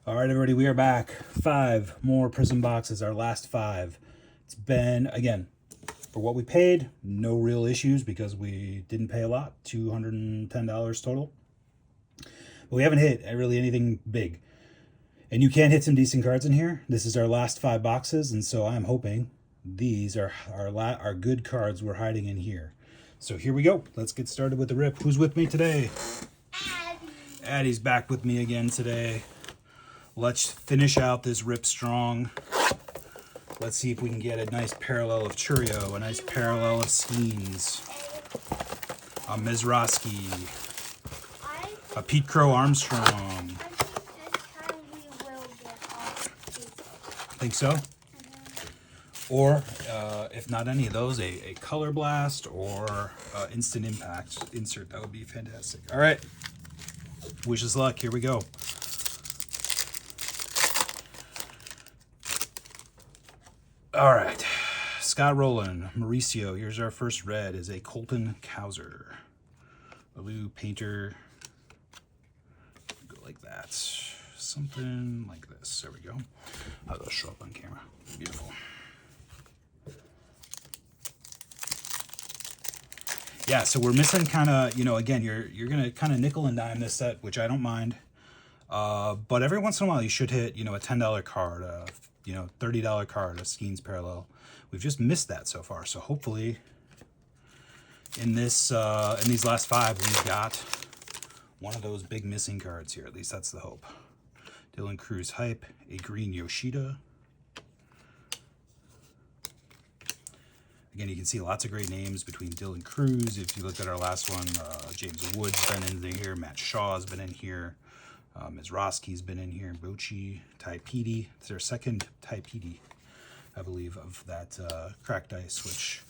All right, everybody, we are back. 5 more Prizm boxes, our last 5. It's been, again, for what we paid, no real issues because we didn't pay a lot, $210 total. But we haven't hit really anything big. And you can hit some decent cards in here. This is our last 5 boxes, and so I'm hoping these are our good cards we're hiding in here. So here we go. Let's get started with the rip. Who's with me today? Addie's back with me again today. Let's finish out this rip strong. Let's see if we can get a nice parallel of Churio, a nice parallel of Skeens, a Mizraski, a Pete Crow Armstrong. Think so? Or, if not any of those, a Color Blast or Instant Impact insert. That would be fantastic. All right. Wish us luck. Here we go. All right. Scott Rowland, Mauricio. Here's our first red. Is a Colton Cowser. Blue painter. Go like that. Something like this. There we go. How does that show up on camera? Beautiful. Yeah, so we're missing kind of, again, you're going to kind of nickel and dime this set, which I don't mind. But every once in a while you should hit, a $10 card, $30 card, a Skeens parallel. We've just missed that so far. So hopefully in these last 5, we've got one of those big missing cards here. At least that's the hope. Dylan Cruz hype, a green Yoshida. Again, you can see lots of great names between Dylan Cruz. If you looked at our last one, James Wood's been in here. Matt Shaw's been in here. Mizraski's been in here. Bochy, Taipiti. It's their second Taipiti, I believe, of that cracked ice, which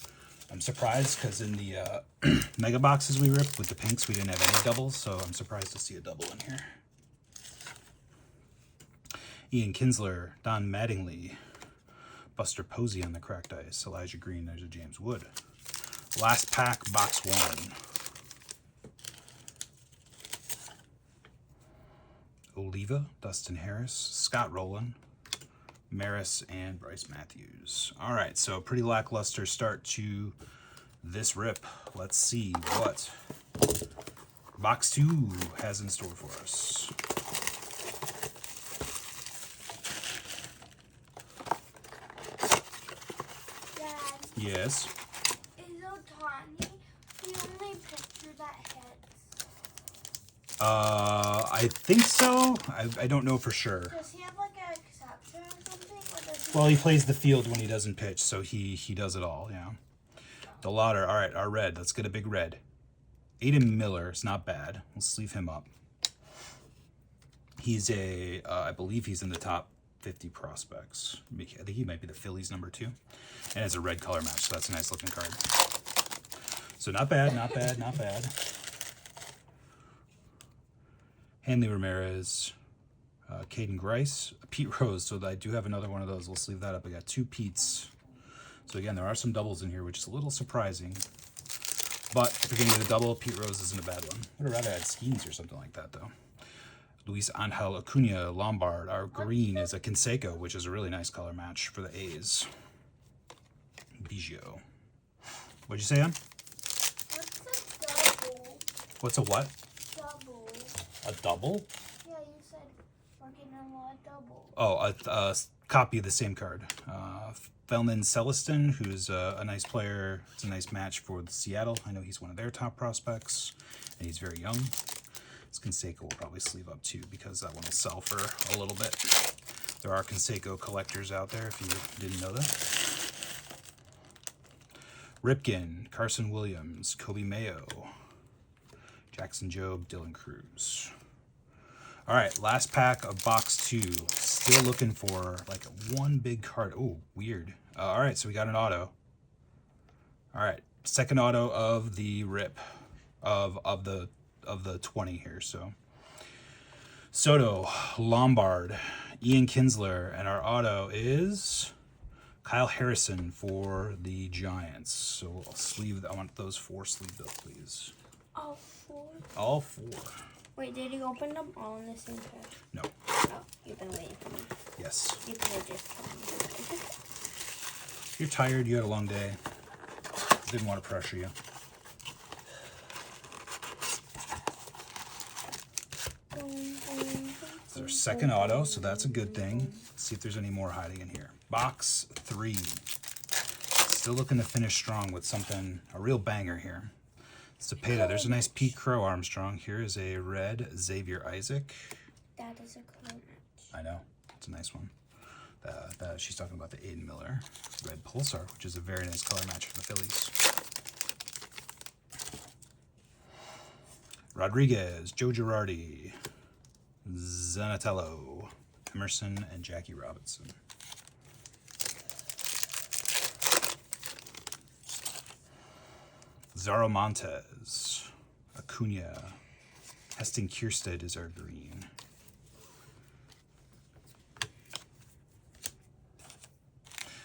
I'm surprised because in the mega boxes we ripped with the pinks, we didn't have any doubles, so I'm surprised to see a double in here. Ian Kinsler, Don Mattingly, Buster Posey on the cracked ice, Elijah Green, there's a James Wood. Last pack, box 1. Oliva, Dustin Harris, Scott Rowland, Maris, and Bryce Matthews. All right, so pretty lackluster start to this rip. Let's see what box 2 has in store for us. Yes. Is Otani the only pitcher that hits? I think so. I don't know for sure. Does he have like an exception or something? Or does he Well, he plays the field when he doesn't pitch, so he does it all, yeah. The Lauder, all right, our red. Let's get a big red. Aiden Miller is not bad. We'll sleeve him up. He's I believe he's in the top 50 prospects. I think he might be the Phillies number 2. And it's a red color match, so that's a nice looking card. So not bad, not bad, not bad. Hanley Ramirez, Caden Grice, Pete Rose. So I do have another one of those. We'll sleeve that up. I got 2 Petes. So again, there are some doubles in here, which is a little surprising. But if you're going to get a double, Pete Rose isn't a bad one. I would have rather had Skeens or something like that, though. Luis Angel Acuna, Lombard. Our green is a Canseco, which is a really nice color match for the A's. Biggio. What'd you say, Ann? What's a double? What's a what? Double. A double? Yeah, you said we're getting a lot of double. Oh, a copy of the same card. Felman Celestin, who's a nice player. It's a nice match for Seattle. I know he's one of their top prospects, and he's very young. This Canseco will probably sleeve up too, because that one will sell for a little bit. There are Canseco collectors out there, if you didn't know that. Ripken, Carson Williams, Kobe Mayo, Jackson Jobe, Dylan Cruz. All right, last pack of box 2. Still looking for like one big card. Oh, weird. All right, so we got an auto. All right, second auto of the rip of the 20 here. So Soto, Lombard, Ian Kinsler, and our auto is Kyle Harrison for the Giants. So I'll sleeve. I want those 4 sleeved up, please. All 4? All 4. Wait, did you open them all in the same pack? No. Oh, you don't. Yes. You could have just told me. You're tired. You had a long day. Didn't want to pressure you. It's our second auto, so that's a good thing. Let's see if there's any more hiding in here. Box 3. Still looking to finish strong with something, a real banger here. Cepeda, there's a nice Pete Crow Armstrong. Here is a red Xavier Isaac. That is a color match. I know, it's a nice one. She's talking about the Aiden Miller red Pulsar, which is a very nice color match for the Phillies. Rodriguez, Joe Girardi, Zanatello, Emerson, and Jackie Robinson. Zaro Montes, Acuna, Heston Kierstead is our green.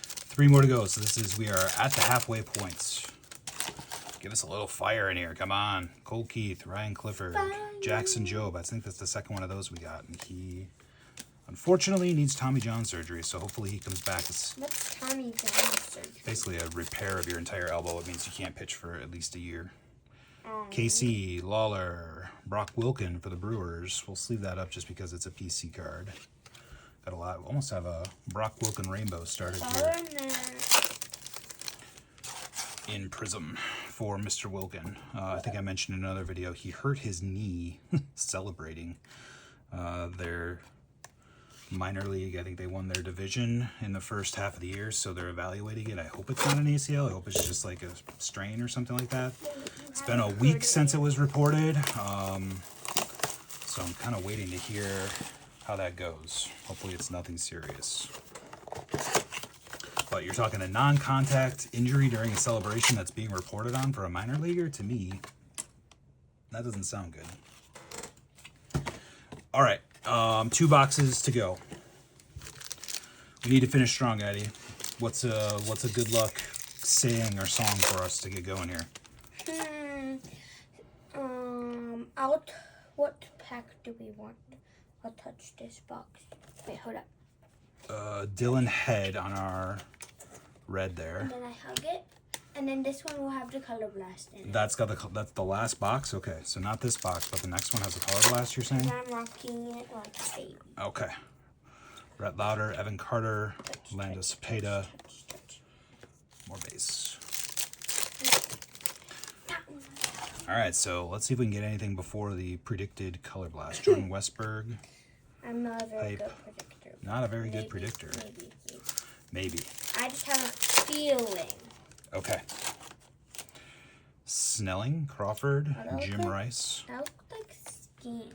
Three more to go, so we are at the halfway points. Give us a little fire in here, come on. Cole Keith, Ryan Clifford, Jackson Jobe. I think that's the second one of those we got. And he, unfortunately, needs Tommy John surgery, so hopefully he comes back. What's Tommy John surgery? Basically a repair of your entire elbow. It means you can't pitch for at least a year. KC, Lawler, Brock Wilken for the Brewers. We'll sleeve that up just because it's a PC card. Got a lot. Almost have a Brock Wilken rainbow started here in Prizm for Mr. Wilken. I think I mentioned in another video he hurt his knee celebrating their minor league. I think they won their division in the first half of the year, so they're evaluating it. I hope it's not an ACL. I hope it's just like a strain or something like that. It's been a week since it was reported, so I'm kind of waiting to hear how that goes. Hopefully it's nothing serious. But you're talking a non-contact injury during a celebration that's being reported on for a minor leaguer? To me, that doesn't sound good. All right, 2 boxes to go. We need to finish strong, Eddie. What's a good luck saying or song for us to get going here? What pack do we want? I'll touch this box. Wait, hold up. Dylan Head on our red there. And then I hug it. And then this one will have the color blast in it. That's the last box? Okay, so not this box, but the next one has a color blast, you're saying? And I'm rocking it like a baby. Okay. Rhett Lauder, Evan Carter, Lando Cepeda. More base. All right, so let's see if we can get anything before the predicted color blast. Jordan Westberg. I'm not a very good predictor. Not a very good predictor. Maybe. I just have a feeling. Okay. Snelling, Crawford, Jim Rice. That look like schemes.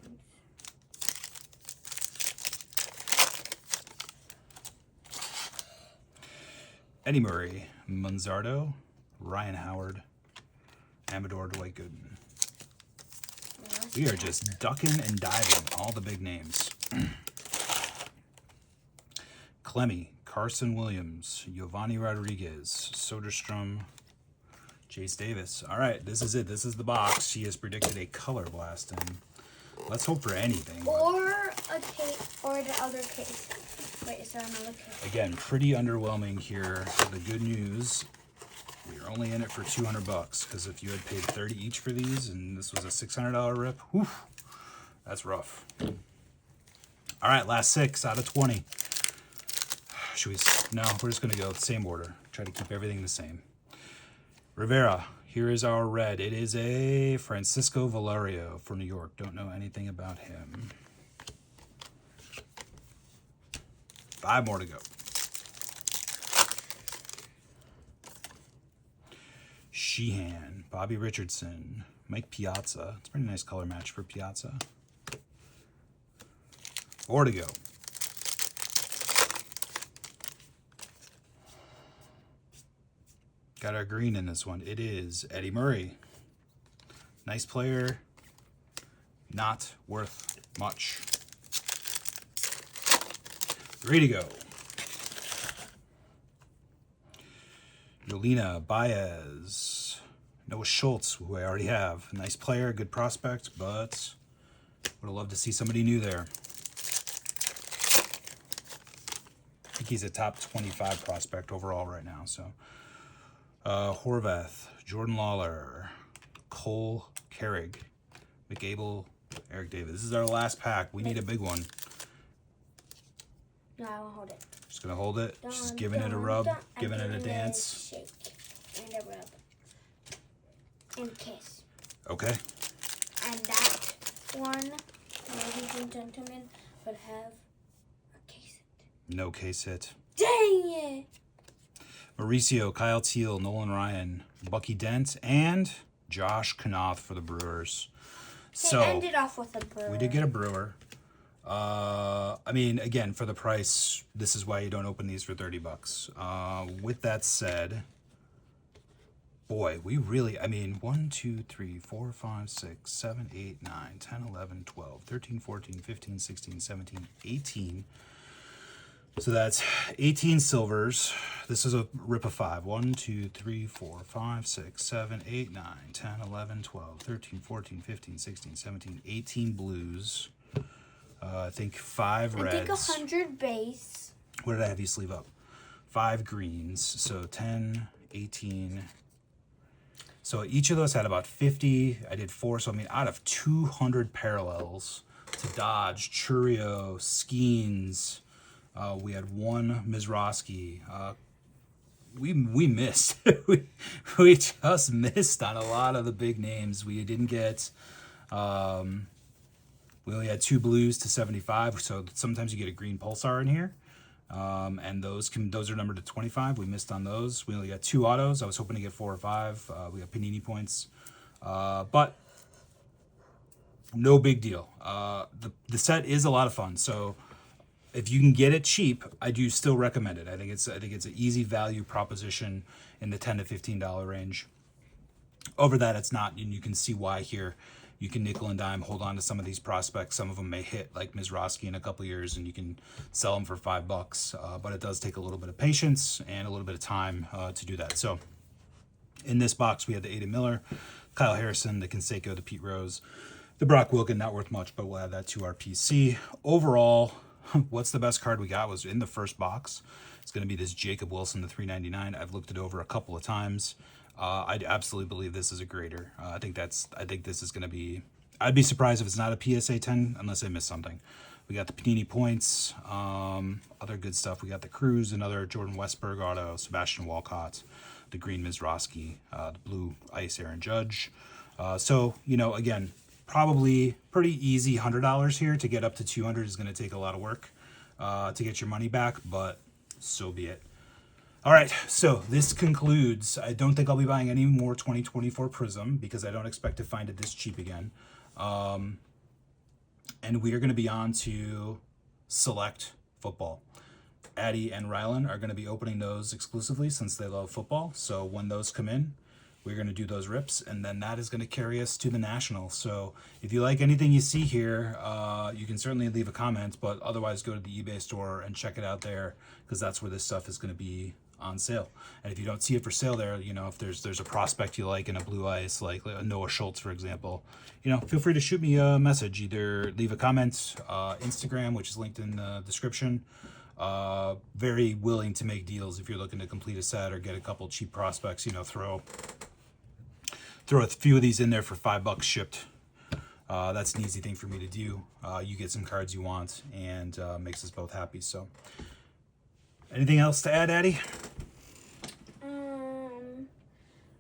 Eddie Murray, Manzardo, Ryan Howard, Amador Dwight Gooden. We are just ducking and diving all the big names. Clemmy, Carson Williams, Giovanni Rodriguez, Soderstrom, Chase Davis. All right, this is it. This is the box. She has predicted a color blast, and let's hope for anything. Or a case, or the other case. Wait, is there another case? Again, pretty underwhelming here. The good news, we're only in it for $200 because if you had paid $30 each for these and this was a $600 rip, whew, that's rough. All right, last 6 out of 20. Should we? No, we're just going to go the same order. Try to keep everything the same. Rivera, here is our red. It is a Francisco Valerio for New York. Don't know anything about him. 5 more to go. Sheehan, Bobby Richardson, Mike Piazza. It's a pretty nice color match for Piazza. 4 to go. Got our green in this one. It is Eddie Murray. Nice player. Not worth much. 3 to go. Yolina, Baez, Noah Schultz, who I already have. Nice player, good prospect, but would have loved to see somebody new there. think he's a top 25 prospect overall right now. So Horvath, Jordan Lawler, Cole Carrig, McAble, Eric Davis. This is our last pack. We need a big one. No, I won't hold it. Just gonna hold it. Just giving it a rub, giving it a dance. Shake and a rub and kiss. Okay. And that one, ladies and gentlemen, would have a case hit. No case hit. Dang it! Mauricio, Kyle Teal, Nolan Ryan, Bucky Dent, and Josh Knopf for the Brewers. So ended off with a brewer. We did get a brewer. I mean, again, for the price, this is why you don't open these for $30. With that said, boy, we really, I mean, 1, 2, 3, 4, 5, 6, 7, 8, 9, 10, 11, 12, 13, 14, 15, 16, 17, 18. So that's 18 silvers. This is a rip of 5. 1, 2, 3, 4, 5, 6, 7, 8, 9, 10, 11, 12, 13, 14, 15, 16, 17, 18 blues. I think 5 reds. I think 100 base. What did I have you sleeve up? 5 greens. So 10, 18. So each of those had about 50. I did 4. So I mean, out of 200 parallels to Dodge, Churio, Skeens. We had 1 Mizraski. We missed. we just missed on a lot of the big names. We didn't get. We only had 2 blues to 75. So sometimes you get a green pulsar in here, and those are numbered to 25. We missed on those. We only got 2 autos. I was hoping to get 4 or 5. We got Panini points, but no big deal. The set is a lot of fun. So. If you can get it cheap, I do still recommend it. I think it's an easy value proposition in the $10 to $15 range. Over that, it's not, and you can see why here. You can nickel and dime, hold on to some of these prospects. Some of them may hit, like Mizraski, in a couple years, and you can sell them for $5. But it does take a little bit of patience and a little bit of time to do that. So in this box, we had the Aiden Miller, Kyle Harrison, the Canseco, the Pete Rose, the Brock Wilken, not worth much, but we'll add that to our PC. Overall, what's the best card we got was in the first box. It's going to be this Jacob Wilson, the $3.99. I've looked it over a couple of times. I absolutely believe this is a grader. I think this is going to be. I'd be surprised if it's not a PSA 10 unless I missed something. We got the Panini points, other good stuff. We got the Cruz, another Jordan Westberg auto, Sebastian Walcott, the green Mizraski, the blue Ice Aaron Judge. So again. Probably pretty easy $100 here. To get up to 200 is going to take a lot of work to get your money back, but so be it. All right, so this concludes. I don't think I'll be buying any more 2024 Prizm because I don't expect to find it this cheap again. And we are going to be on to Select Football. Addie and Rylan are going to be opening those exclusively since they love football. So when those come in, we're going to do those rips, and then that is going to carry us to the National. So if you like anything you see here, you can certainly leave a comment, but otherwise go to the eBay store and check it out there because that's where this stuff is going to be on sale. And if you don't see it for sale there, if there's a prospect you like in a blue ice, like a Noah Schultz, for example, feel free to shoot me a message. Either leave a comment, Instagram, which is linked in the description. Very willing to make deals if you're looking to complete a set or get a couple cheap prospects, throw a few of these in there for $5 shipped. That's an easy thing for me to do. You get some cards you want, and makes us both happy. So, anything else to add, Addie?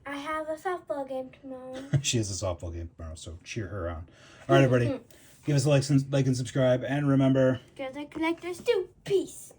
I have a softball game tomorrow. She has a softball game tomorrow, so cheer her on. All right, everybody, give us a like and subscribe, and remember, Get the connectors too. Peace.